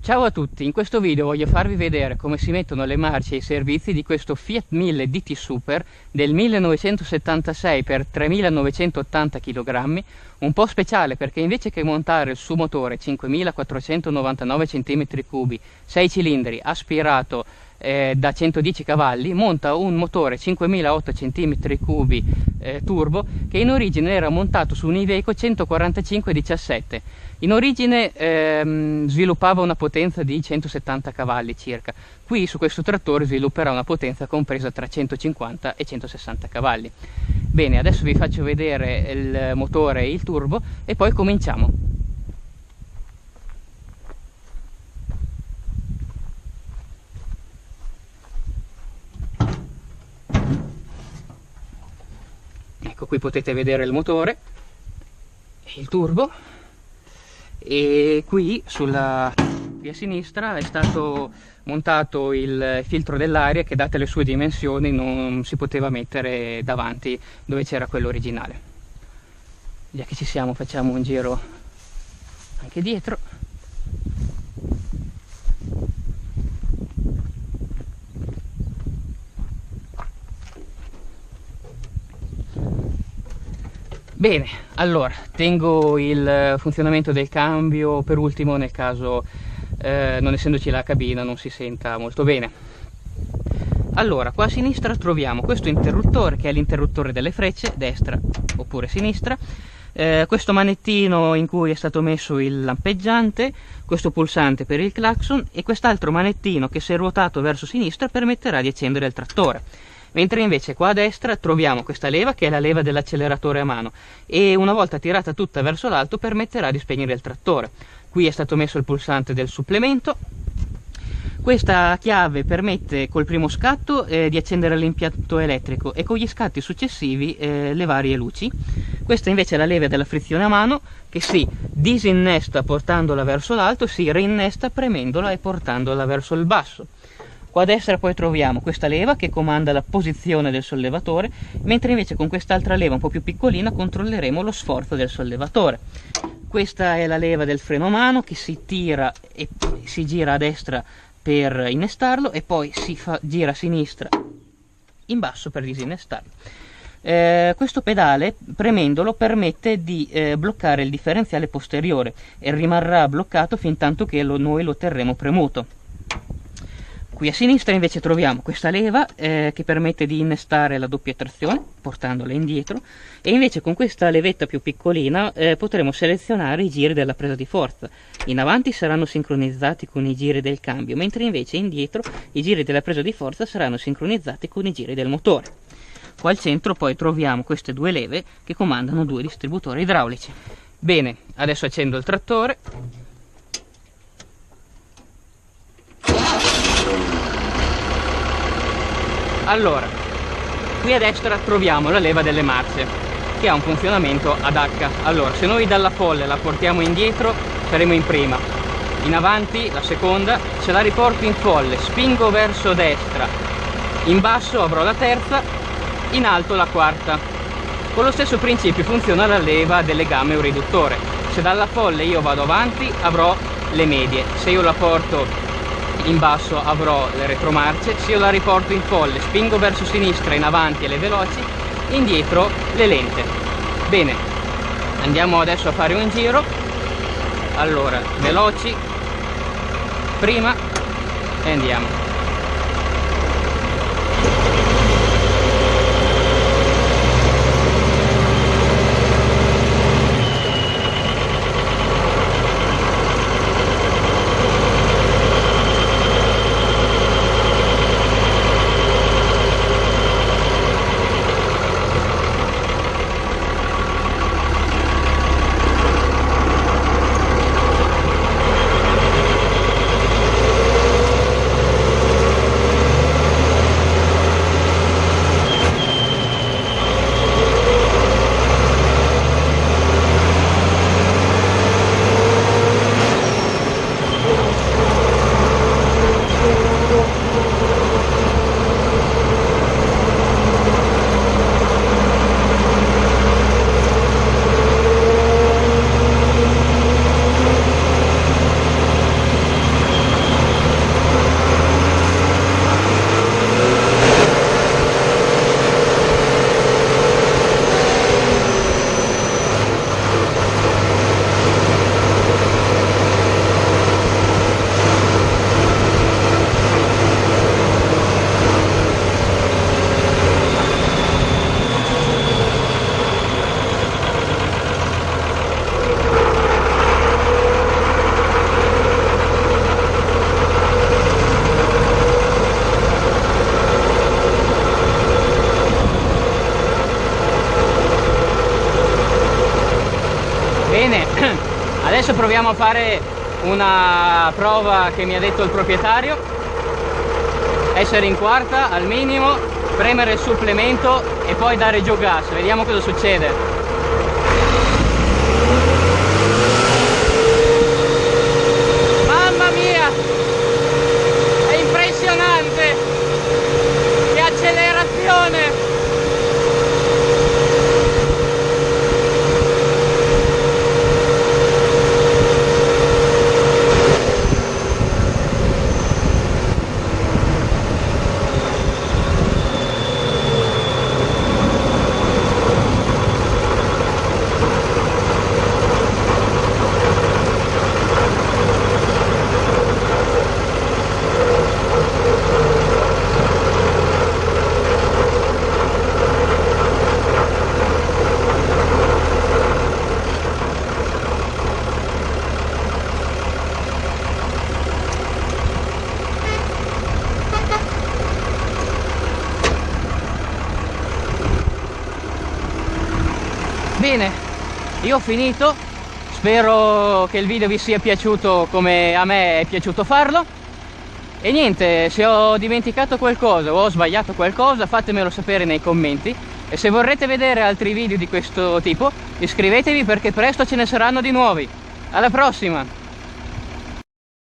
Ciao a tutti, in questo video voglio farvi vedere come si mettono le marce e i servizi di questo Fiat 1000 DT Super del 1976 per 3980 kg, un po' speciale perché invece che montare il suo motore 5499 cm3, 6 cilindri, aspirato da 110 cavalli, monta un motore 5008 cm3 turbo che in origine era montato su un Iveco 145-17. In origine sviluppava una potenza di 170 cavalli circa. Qui su questo trattore svilupperà una potenza compresa tra 150 e 160 cavalli. Bene, adesso vi faccio vedere il motore e il turbo e poi cominciamo. Ecco, qui potete vedere il motore e il turbo. E qui a sinistra è stato montato il filtro dell'aria che, date le sue dimensioni, non si poteva mettere davanti dove c'era quello originale. Già che ci siamo, facciamo un giro anche dietro. Bene, allora, tengo il funzionamento del cambio per ultimo nel caso, non essendoci la cabina, non si senta molto bene. Allora, qua a sinistra troviamo questo interruttore che è l'interruttore delle frecce, destra oppure sinistra, questo manettino in cui è stato messo il lampeggiante, questo pulsante per il clacson e quest'altro manettino che, se ruotato verso sinistra, permetterà di accendere il trattore. Mentre invece qua a destra troviamo questa leva che è la leva dell'acceleratore a mano e una volta tirata tutta verso l'alto permetterà di spegnere il trattore. Qui è stato messo il pulsante del supplemento. Questa chiave permette col primo scatto di accendere l'impianto elettrico e con gli scatti successivi le varie luci. Questa invece è la leva della frizione a mano che si disinnesta portandola verso l'alto, si rinnesta premendola e portandola verso il basso. Qua a destra poi troviamo questa leva che comanda la posizione del sollevatore, mentre invece con quest'altra leva un po' più piccolina controlleremo lo sforzo del sollevatore. Questa è la leva del freno a mano che si tira e si gira a destra per innestarlo e poi gira a sinistra in basso per disinnestarlo. Questo pedale, premendolo, permette di bloccare il differenziale posteriore e rimarrà bloccato fin tanto che noi lo terremo premuto. Qui a sinistra invece troviamo questa leva che permette di innestare la doppia trazione portandola indietro, e invece con questa levetta più piccolina potremo selezionare i giri della presa di forza. In avanti saranno sincronizzati con i giri del cambio, mentre invece indietro i giri della presa di forza saranno sincronizzati con i giri del motore. Qua al centro poi troviamo queste due leve che comandano due distributori idraulici. Bene, adesso accendo il trattore. Allora, qui a destra troviamo la leva delle marce che ha un funzionamento ad H. Allora, se noi dalla folle la portiamo indietro saremo in prima, in avanti la seconda, se la riporto in folle spingo verso destra, in basso avrò la terza, in alto la quarta. Con lo stesso principio funziona la leva delle gamme o riduttore. Se dalla folle io vado avanti avrò le medie, se io la porto in basso avrò le retromarce, se io la riporto in folle spingo verso sinistra, in avanti le veloci, indietro le lente. Bene, andiamo adesso a fare un giro. Allora, veloci, prima e andiamo. proviamo a fare una prova che mi ha detto il proprietario, essere in quarta al minimo, premere il supplemento e poi dare giù gas, vediamo cosa succede. Mamma mia, è impressionante, che accelerazione! Bene, io ho finito, spero che il video vi sia piaciuto come a me è piaciuto farlo. E niente, se ho dimenticato qualcosa o ho sbagliato qualcosa fatemelo sapere nei commenti. E se vorrete vedere altri video di questo tipo iscrivetevi, perché presto ce ne saranno di nuovi. Alla prossima!